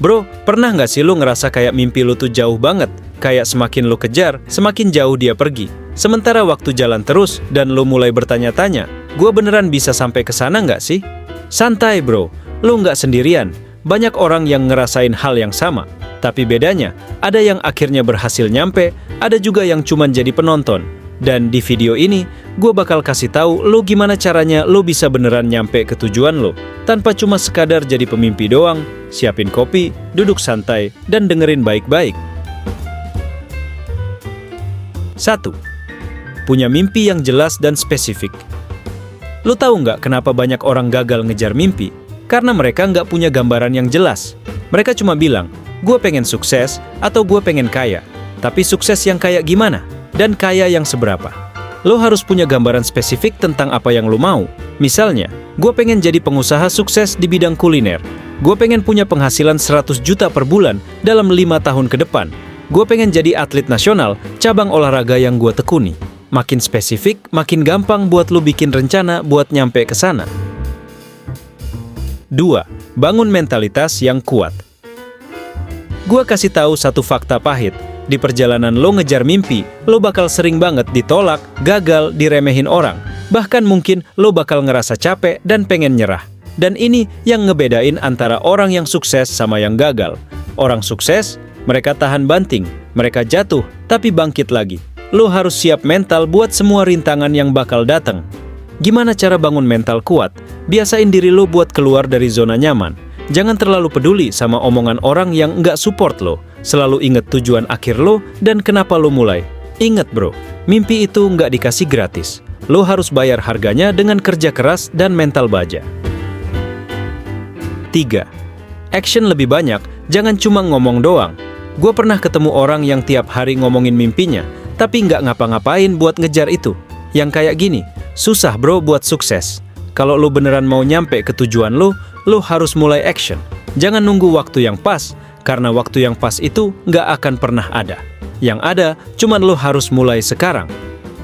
Bro, pernah nggak sih lu ngerasa kayak mimpi lu tuh jauh banget? Kayak semakin lu kejar, semakin jauh dia pergi. Sementara waktu jalan terus dan lu mulai bertanya-tanya, gua beneran bisa sampai ke sana nggak sih? Santai bro, lu nggak sendirian. Banyak orang yang ngerasain hal yang sama. Tapi bedanya, ada yang akhirnya berhasil nyampe, ada juga yang cuman jadi penonton. Dan di video ini, gue bakal kasih tahu lo gimana caranya lo bisa beneran nyampe ke tujuan lo, tanpa cuma sekadar jadi pemimpi doang. Siapin kopi, duduk santai, dan dengerin baik-baik. 1. Punya mimpi yang jelas dan spesifik. Lo tahu nggak kenapa banyak orang gagal ngejar mimpi? Karena mereka nggak punya gambaran yang jelas. Mereka cuma bilang, gue pengen sukses atau gue pengen kaya. Tapi sukses yang kayak gimana? Dan kaya yang seberapa? Lo harus punya gambaran spesifik tentang apa yang lo mau. Misalnya, gue pengen jadi pengusaha sukses di bidang kuliner. Gue pengen punya penghasilan 100 juta per bulan dalam 5 tahun ke depan. Gue pengen jadi atlet nasional, cabang olahraga yang gue tekuni. Makin spesifik, makin gampang buat lo bikin rencana buat nyampe ke sana. 2. Bangun mentalitas yang kuat. Gue kasih tahu satu fakta pahit. Di perjalanan lo ngejar mimpi, lo bakal sering banget ditolak, gagal, diremehin orang. Bahkan mungkin lo bakal ngerasa capek dan pengen nyerah. Dan ini yang ngebedain antara orang yang sukses sama yang gagal. Orang sukses, mereka tahan banting, mereka jatuh, tapi bangkit lagi. Lo harus siap mental buat semua rintangan yang bakal datang. Gimana cara bangun mental kuat? Biasain diri lo buat keluar dari zona nyaman. Jangan terlalu peduli sama omongan orang yang nggak support lo. Selalu ingat tujuan akhir lo dan kenapa lo mulai. Ingat bro, mimpi itu nggak dikasih gratis. Lo harus bayar harganya dengan kerja keras dan mental baja. 3. Action lebih banyak, jangan cuma ngomong doang. Gue pernah ketemu orang yang tiap hari ngomongin mimpinya, tapi nggak ngapa-ngapain buat ngejar itu. Yang kayak gini, susah bro buat sukses. Kalau lo beneran mau nyampe ke tujuan lo harus mulai action. Jangan nunggu waktu yang pas, karena waktu yang pas itu nggak akan pernah ada. Yang ada, cuman lo harus mulai sekarang.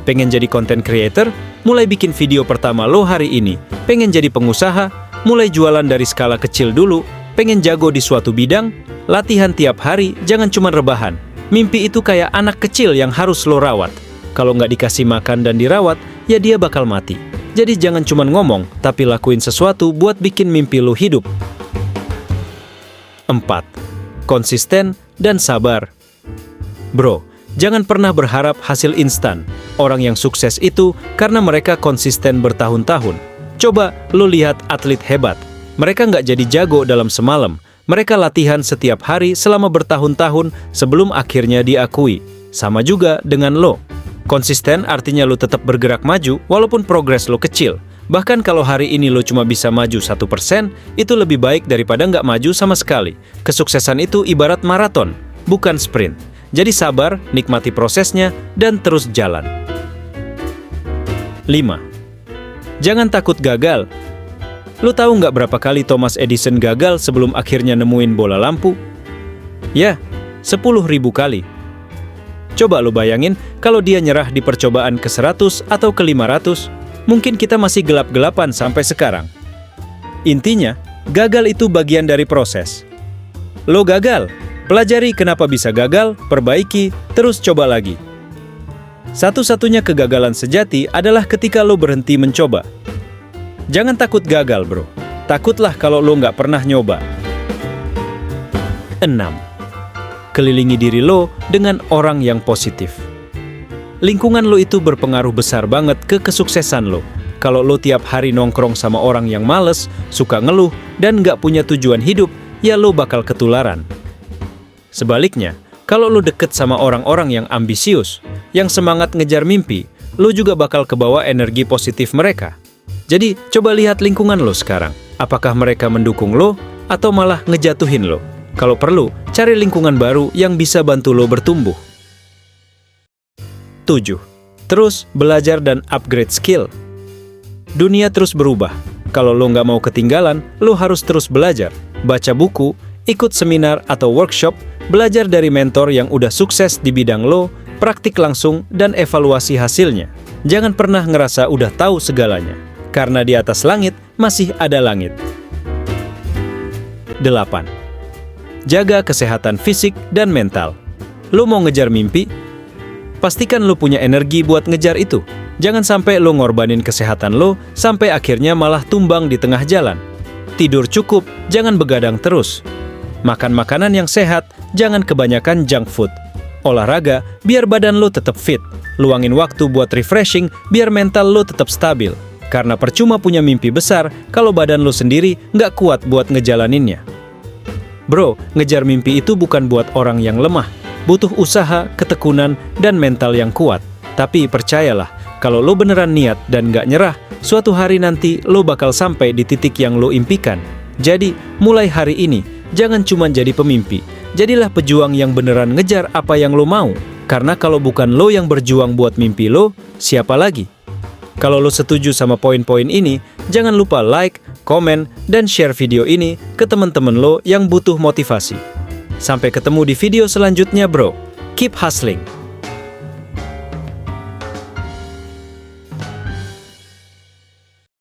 Pengen jadi content creator? Mulai bikin video pertama lo hari ini. Pengen jadi pengusaha? Mulai jualan dari skala kecil dulu. Pengen jago di suatu bidang? Latihan tiap hari, jangan cuma rebahan. Mimpi itu kayak anak kecil yang harus lo rawat. Kalau nggak dikasih makan dan dirawat, ya dia bakal mati. Jadi jangan cuma ngomong, tapi lakuin sesuatu buat bikin mimpi lo hidup. 4. Konsisten dan sabar. Bro, jangan pernah berharap hasil instan. Orang yang sukses itu karena mereka konsisten bertahun-tahun. Coba lo lihat atlet hebat. Mereka nggak jadi jago dalam semalam. Mereka latihan setiap hari selama bertahun-tahun sebelum akhirnya diakui. Sama juga dengan lo. Konsisten artinya lo tetap bergerak maju walaupun progres lo kecil. Bahkan kalau hari ini lo cuma bisa maju 1%, itu lebih baik daripada nggak maju sama sekali. Kesuksesan itu ibarat maraton, bukan sprint. Jadi sabar, nikmati prosesnya, dan terus jalan. 5. Jangan takut gagal. Lo tahu nggak berapa kali Thomas Edison gagal sebelum akhirnya nemuin bola lampu? Ya, 10.000 kali. Coba lo bayangin kalau dia nyerah di percobaan ke-100 atau ke-500, mungkin kita masih gelap-gelapan sampai sekarang. Intinya, gagal itu bagian dari proses. Lo gagal, pelajari kenapa bisa gagal, perbaiki, terus coba lagi. Satu-satunya kegagalan sejati adalah ketika lo berhenti mencoba. Jangan takut gagal bro, takutlah kalau lo nggak pernah nyoba. 6. Kelilingi diri lo dengan orang yang positif. Lingkungan lo itu berpengaruh besar banget ke kesuksesan lo. Kalau lo tiap hari nongkrong sama orang yang males, suka ngeluh, dan nggak punya tujuan hidup, ya lo bakal ketularan. Sebaliknya, kalau lo deket sama orang-orang yang ambisius, yang semangat ngejar mimpi, lo juga bakal kebawa energi positif mereka. Jadi, coba lihat lingkungan lo sekarang. Apakah mereka mendukung lo, atau malah ngejatuhin lo? Kalau perlu, cari lingkungan baru yang bisa bantu lo bertumbuh. 7. Terus belajar dan upgrade skill. Dunia terus berubah. Kalau lo nggak mau ketinggalan, lo harus terus belajar. Baca buku, ikut seminar atau workshop, belajar dari mentor yang udah sukses di bidang lo, praktik langsung, dan evaluasi hasilnya. Jangan pernah ngerasa udah tahu segalanya. Karena di atas langit masih ada langit. 8. jaga kesehatan fisik dan mental. Lo mau ngejar mimpi? Pastikan lo punya energi buat ngejar itu. Jangan sampai lo ngorbanin kesehatan lo sampai akhirnya malah tumbang di tengah jalan. Tidur cukup, jangan begadang terus. Makan makanan yang sehat, jangan kebanyakan junk food. Olahraga, biar badan lo tetap fit. Luangin waktu buat refreshing, biar mental lo tetap stabil. Karena percuma punya mimpi besar kalau badan lo sendiri nggak kuat buat ngejalaninnya. Bro, ngejar mimpi itu bukan buat orang yang lemah. Butuh usaha, ketekunan, dan mental yang kuat. Tapi percayalah, kalau lo beneran niat dan nggak nyerah, suatu hari nanti lo bakal sampai di titik yang lo impikan. Jadi, mulai hari ini, jangan cuma jadi pemimpi. Jadilah pejuang yang beneran ngejar apa yang lo mau. Karena kalau bukan lo yang berjuang buat mimpi lo, siapa lagi? Kalau lo setuju sama poin-poin ini, jangan lupa like, komen, dan share video ini ke teman-teman lo yang butuh motivasi. Sampai ketemu di video selanjutnya, bro. Keep hustling!